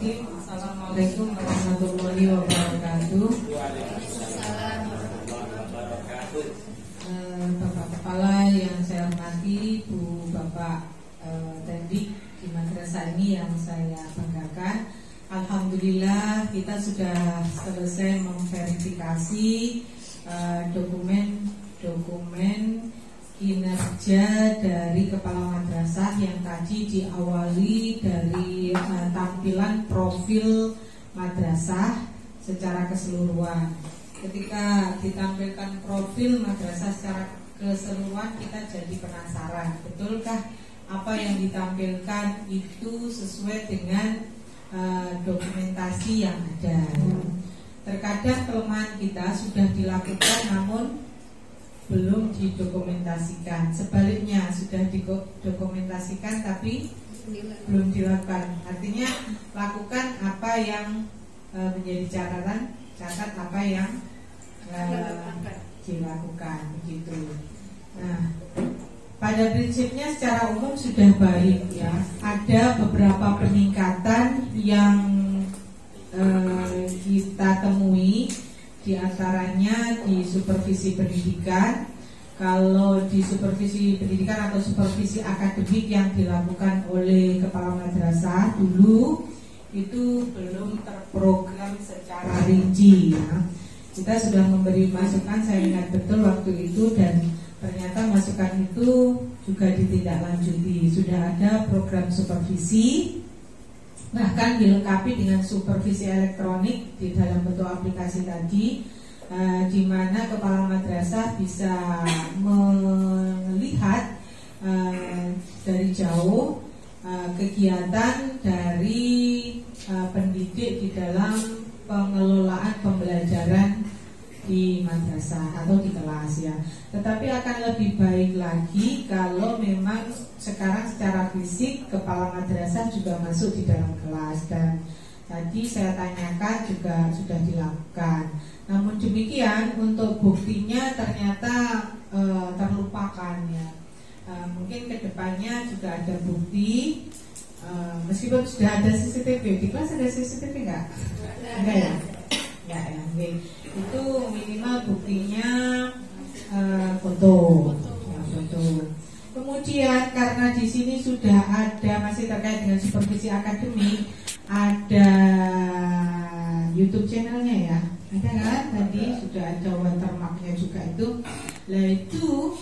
Bismillahirrahmanirrahim. Assalamualaikum warahmatullahi wabarakatuh. Bapak Kepala yang saya hormati, Bu Bapak Tendik di madrasah ini yang saya banggakan. Alhamdulillah kita sudah selesai memverifikasi dokumen kinerja dari kepala madrasah yang tadi diawali dari tampilan profil madrasah secara keseluruhan. Ketika ditampilkan profil madrasah secara keseluruhan, kita jadi penasaran, betulkah apa yang ditampilkan itu sesuai dengan dokumentasi yang ada. Terkadang kelemahan kita sudah dilakukan namun belum didokumentasikan. Sebaliknya sudah didokumentasikan tapi belum dilakukan. Artinya lakukan apa yang menjadi catatan, catat apa yang dilakukan begitu. Nah, pada prinsipnya secara umum sudah baik ya. Ada beberapa peningkatan yang kita temui. Di antaranya di supervisi pendidikan. Kalau di supervisi pendidikan atau supervisi akademik yang dilakukan oleh kepala madrasah dulu itu belum terprogram secara rinci ya. Kita sudah memberi masukan, saya ingat betul waktu itu, dan ternyata masukan itu juga ditindaklanjuti. Sudah ada program supervisi, bahkan dilengkapi dengan supervisi elektronik di dalam bentuk aplikasi tadi, di mana kepala madrasah bisa melihat dari jauh kegiatan dari pendidik di dalam pengelolaan pembelajaran di madrasah atau di kelas ya. Tetapi akan lebih baik lagi kalau memang sekarang secara fisik kepala madrasah juga masuk di dalam kelas, dan tadi saya tanyakan juga sudah dilakukan. Namun demikian untuk buktinya ternyata terlupakan ya. Mungkin kedepannya juga ada bukti, meskipun sudah ada CCTV. Di kelas ada CCTV nggak? Enggak ya? Enggak ya. Okay. Itu minimal buktinya foto. Ya, foto. Kemudian karena di sini sudah ada, masih terkait dengan supervisi akademik, ada YouTube channelnya ya, ada kan? Tadi sudah ada watermarknya juga itu. Nah itu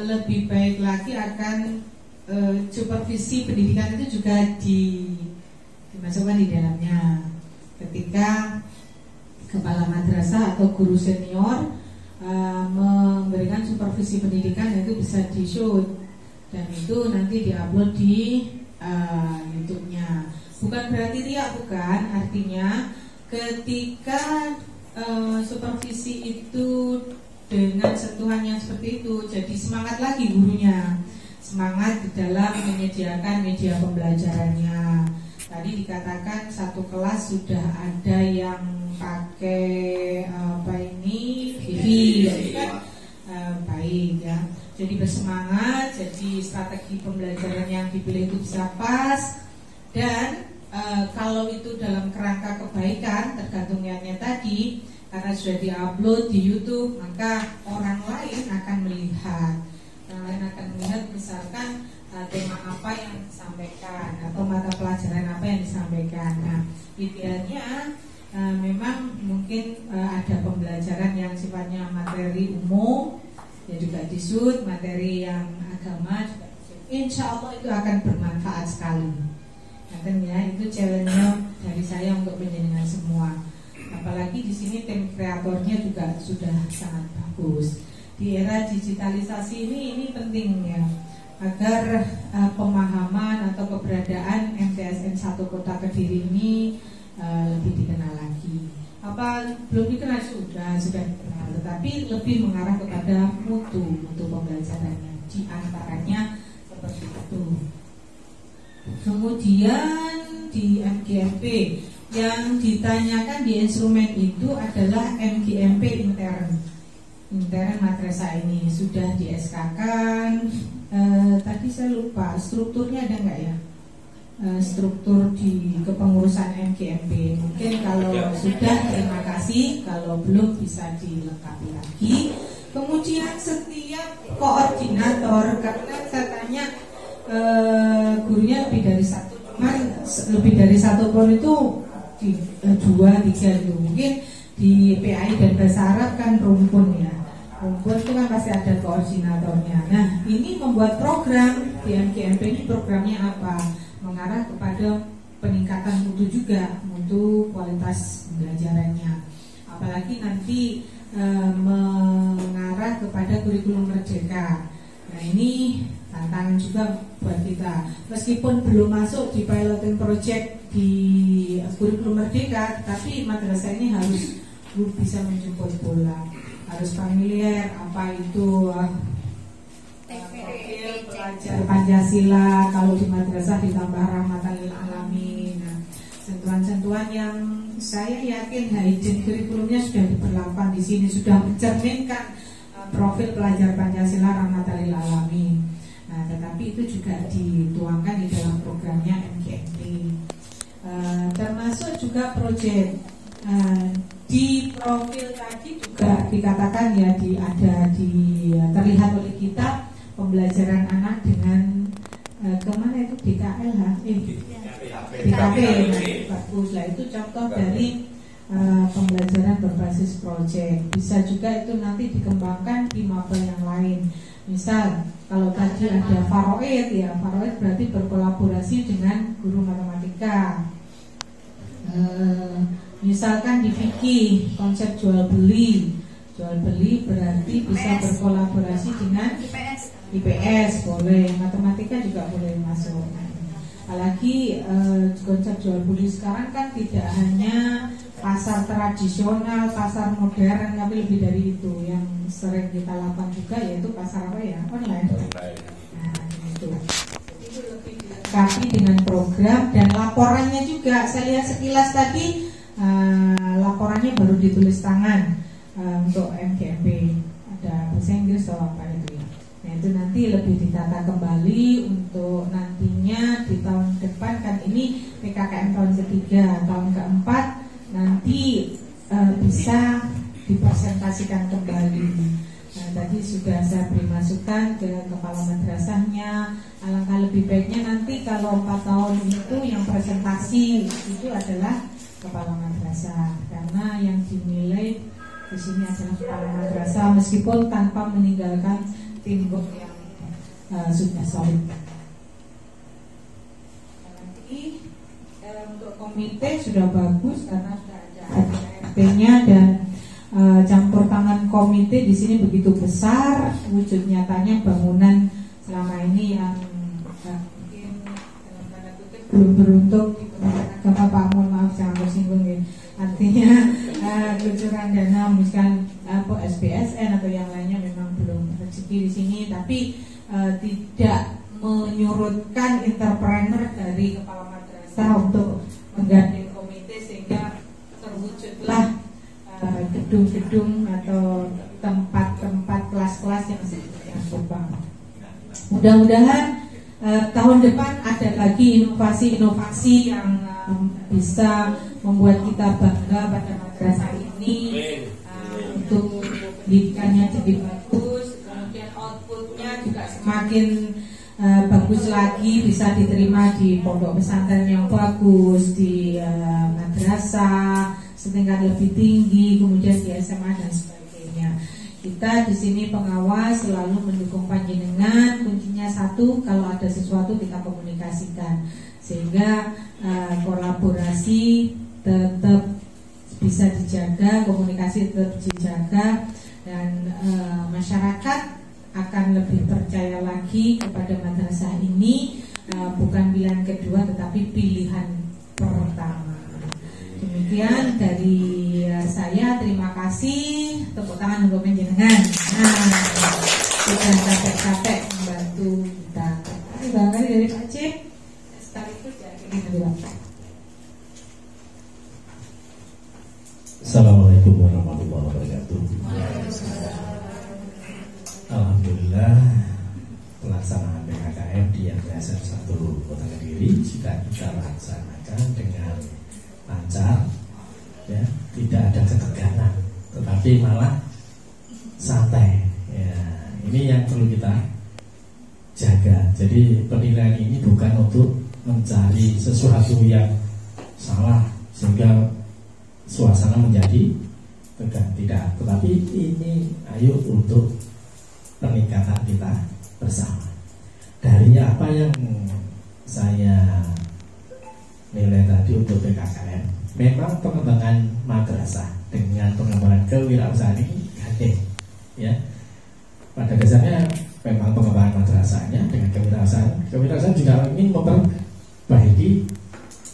lebih baik lagi akan supervisi pendidikan itu juga dimasukkan di dalamnya. Ketika kepala madrasah atau guru senior memberikan supervisi pendidikan, itu bisa di-shoot dan itu nanti diupload di YouTube-nya. Bukan berarti riak, bukan. Artinya ketika supervisi itu dengan sentuhan yang seperti itu, jadi semangat lagi gurunya, semangat di dalam menyediakan media pembelajarannya. Tadi dikatakan satu kelas sudah ada yang pakai TV, ya, baik ya. Jadi bersemangat, jadi strategi pembelajaran yang dipilih itu bisa pas, dan kalau itu dalam kerangka kebaikan, tergantung niatnya tadi, karena sudah diupload di YouTube, maka orang lain akan melihat. Orang lain akan melihat misalkan tema apa yang disampaikan atau mata pelajaran apa yang disampaikan. Nah, idealnya memang mungkin ada pembelajaran yang sifatnya materi umum, ya juga disud, materi yang agama juga disud. Insya Allah itu akan bermanfaat sekali. Katanya itu challenge-nya dari saya untuk penjenengan semua. Apalagi di sini tim kreatornya juga sudah sangat bagus. Di era digitalisasi ini penting ya, agar pemahaman atau keberadaan MTSN 1 Kota Kediri ini lebih dikenal lagi. Apa belum dikenal sudah dikenal, tetapi lebih mengarah kepada mutu pembelajarannya. Di antaranya seperti itu. Kemudian di MGMP yang ditanyakan di instrumen itu adalah MGMP intern madrasah ini sudah di SK kan. Tadi saya lupa strukturnya ada nggak ya? struktur di kepengurusan MGMP. Mungkin kalau sudah, terima kasih. Kalau belum, bisa dilengkapi lagi. Kemudian setiap koordinator, karena saya tanya gurunya lebih dari satu, cuman lebih dari satu pun itu di 2, 3 gitu. Mungkin di PAI dan bahasa Arab kan rumpun ya. Rumpun itu kan pasti ada koordinatornya. Nah, ini membuat program di MGMP ini, programnya apa? Mengarah kepada peningkatan mutu juga, mutu kualitas pembelajarannya. Apalagi nanti mengarah kepada kurikulum merdeka. Nah, ini tantangan juga buat kita. Meskipun belum masuk di piloting project di kurikulum merdeka, tapi madrasah ini harus bisa menjemput bola, harus familiar apa itu profil pelajar Pancasila. Kalau di madrasah ditambah rahmatan lil alamin. Nah, sentuhan-sentuhan yang saya yakin izin kurikulumnya sudah diberlakukan di sini, sudah mencerminkan profil pelajar Pancasila rahmatan lil alamin. Nah, tetapi itu juga dituangkan di dalam programnya MGMP. Termasuk juga proyek di profil tadi juga dikatakan ya, terlihat oleh kita pembelajaran anak dengan kemana itu DKL DKP. Bagus lah, itu contoh dari pembelajaran berbasis proyek. Bisa juga itu nanti dikembangkan di maba yang lain. Misal kalau tadi ada Faroid ya, Faroid berarti berkolaborasi dengan guru matematika. Misalkan di fikih konsep jual beli berarti bisa berkolaborasi dengan IPS boleh, matematika juga boleh masuk. Apalagi konsep jual beli sekarang kan tidak hanya pasar tradisional, pasar modern, tapi lebih dari itu. Yang sering kita lakukan juga yaitu pasar apa ya, online. Nah, itu lebih dilengkapi dengan program dan laporannya juga. Saya lihat sekilas tadi laporannya baru ditulis tangan untuk MGMP. Ada bahasa Inggris atau apa itu ya. Nah, itu nanti lebih ditata kembali untuk nantinya di tahun depan. Kan ini PKKM tahun ketiga, tahun keempat nanti bisa dipresentasikan kembali. Nah, tadi sudah saya beri masukan ke kepala madrasahnya. Alangkah lebih baiknya nanti kalau 4 tahun itu yang presentasi itu adalah kepala madrasah, karena yang dinilai di sini adalah kepala madrasah, meskipun tanpa meninggalkan teamwork yang sudah solid. Nanti untuk komite sudah bagus karena sudah ada ADRT-nya dan campur tangan komite di sini begitu besar. Wujud nyatanya bangunan selama ini yang mungkin dalam tanda kutip belum beruntung di Kementerian Agama, Pak, mohon maaf jangan tersinggung ya. Artinya kucuran dana misalkan SPSN atau yang lainnya memang belum rezeki di sini, tapi tidak menyurutkan entrepreneur dari kepala madrasah untuk menggandeng komite sehingga terwujudlah gedung-gedung atau tempat-tempat kelas-kelas yang serupa. Mudah-mudahan tahun depan ada lagi inovasi-inovasi yang bisa membuat kita bangga pada madrasah ini, untuk pendidikannya jadi bagus, kemudian outputnya juga semakin bagus lagi, bisa diterima di pondok pesantren yang bagus, di madrasah setingkat lebih tinggi, kemudian di SMA dan sebagainya. Kita di sini pengawas selalu mendukung panjenengan. Kuncinya satu, kalau ada sesuatu kita komunikasikan sehingga kolaborasi tetap bisa dijaga, komunikasi tetap dijaga, dan masyarakat akan lebih percaya lagi kepada madrasah ini, bukan pilihan kedua tetapi pilihan pertama. Demikian dari saya, terima kasih. Tepuk tangan untuk panjenengan. Sudah capek-capek membantu kita. Terima kasih banget dari Pak Cip. Sekaligus ya kita. Assalamualaikum warahmatullahi wabarakatuh. Alhamdulillah pelaksanaan PKKM di Yayasan 1 Kota Kediri sudah tapi malah santai. Ya, ini yang perlu kita jaga. Jadi penilaian ini bukan untuk mencari sesuatu yang salah sehingga suasana menjadi tegang, tidak. Tetapi ini ayo untuk peningkatan kita bersama. Dari apa yang saya nilai tadi untuk PKKM, memang pengembangan madrasah dengan pengembangan kewirausahaan ini gandeng, ya. Pada dasarnya memang pengembangan madrasahnya dengan kewirausahaan juga ingin memperbaiki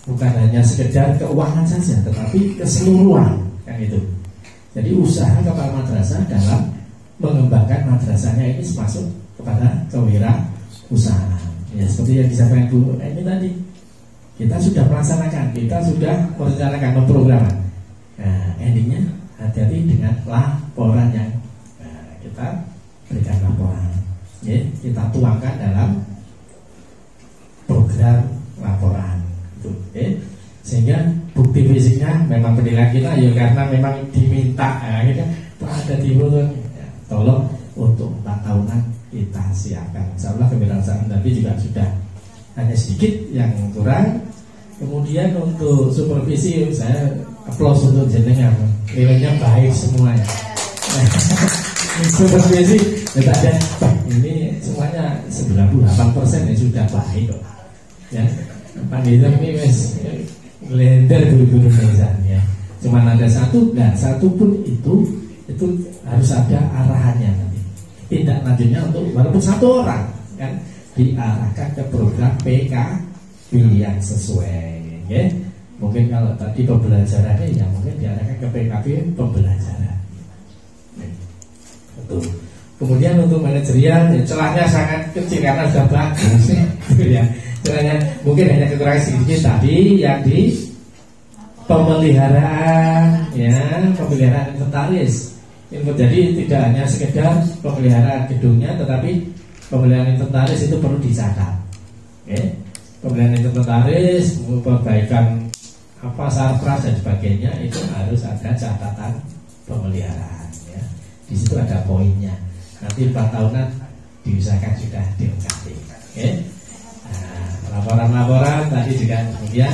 bukan hanya sekedar keuangan saja, tetapi keseluruhan, kan itu. Jadi usaha kepala madrasah dalam mengembangkan madrasahnya ini masuk kepada kewirausahaan. Ya, seperti yang disampaikan Bu ini tadi, kita sudah melaksanakan, kita sudah merencanakan, memprograman. Nah, endingnya hati-hati dengan laporan yang kita berikan laporan. Ya, kita tuangkan dalam program laporan. Gitu, ya. Sehingga bukti fisiknya memang penilaian kita ya karena memang diminta. Akhirnya ada timur, ya, tolong untuk 4 tahunan kita siapkan. Insyaallah kewirausahaan tapi juga sudah hanya sedikit yang kurang. Kemudian untuk supervisi saya applause untuk jenengan, nilainya baik semuanya. Supervisi tidak ada, ini semuanya 98% ya sudah baik kok. Ya, Pak Nizam ini wes blender guru-guru Nizam ya. Cuman ada satu pun itu harus ada arahannya nanti. Tindak lanjutnya untuk walaupun 1 orang kan diarahkan ke program PKB yang sesuai, ya. Mungkin kalau tadi pembelajarannya ya mungkin diarahkan ke PKB pembelajaran. Betul. Kemudian untuk manajerial ya, celahnya sangat kecil karena sudah bagus ya. Celahnya mungkin hanya kekurangan sedikit tadi yang di pemeliharaan inventaris. Jadi tidak hanya sekedar pemeliharaan gedungnya, tetapi pemeliharaan inventaris itu perlu dicatat. Okay. Pemeliharaan inventaris, perbaikan sarpras dan sebagainya itu harus ada catatan pemeliharaan. Ya. Di situ ada poinnya. Nanti 4 tahunan diusahakan sudah dilengkapi. Okay. Nah, laporan-laporan tadi juga kemudian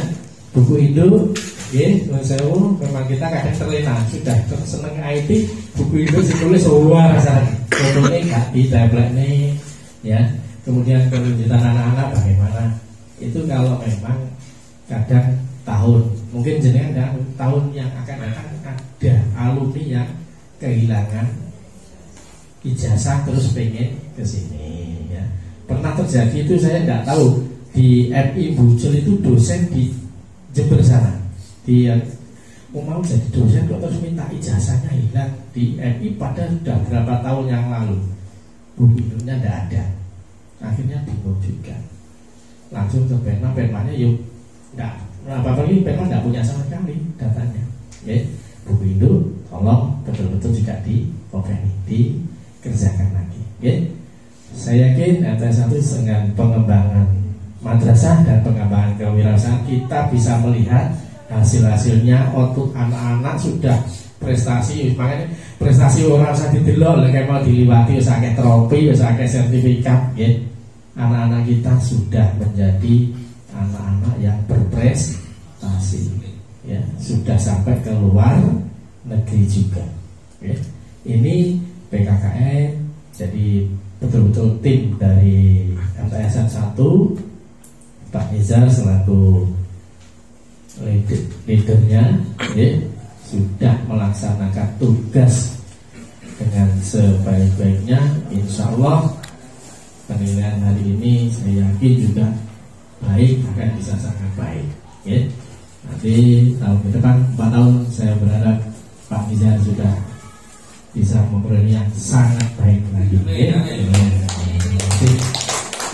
buku Indo. Memang kita kadang terlena sudah seneng IT, buku itu ditulis rasanya fotonya nggak di tablet nih, ya. Kemudian kelanjutan anak-anak bagaimana? Itu kalau memang kadang mungkin jenengan tahun yang akan datang ada alumni yang kehilangan ijazah terus pengen ke sini, ya. Pernah terjadi itu saya nggak tahu di MI Bucel itu dosen di Jember sana. Dia mau jadi dosen kok terus minta ijazahnya hilang di MI padahal sudah berapa tahun yang lalu. Bukunya tidak ada. Akhirnya bingung juga. Langsung ke Perma-nya yuk enggak. Apalagi Perma tidak punya sama sekali datanya. Ya, buku Indo tolong betul-betul juga dikerjakan lagi. Ya. Saya yakin antara satu dengan pengembangan madrasah dan pengembangan kewirausahaan kita bisa melihat hasil-hasilnya. Output anak-anak sudah prestasi, makanya prestasi orang usah didelok kayak mau diliwati usah akeh trofi, usah akeh sertifikat, ya. Anak-anak kita sudah menjadi anak-anak yang berprestasi, ya, sudah sampai ke luar negeri juga, ya. Ini PKKM, jadi betul-betul tim dari MTSN 1 Pak Nizar selaku leadernya, ya, sudah melaksanakan tugas dengan sebaik-baiknya. Insya Allah penilaian hari ini saya yakin juga baik, akan bisa sangat baik, ya. Nanti tahun ke depan 4 tahun saya berharap Pak Nizar sudah bisa memperoleh yang sangat baik lagi, ya.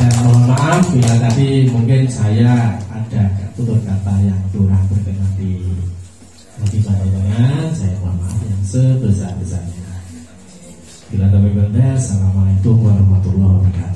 Dan mohon maaf bila tadi mungkin saya ada tutur kata yang kurang berkenan di hati panjenengan, saya mohon maaf yang sebesar-besarnya. Bila kami benar, assalamualaikum warahmatullahi wabarakatuh.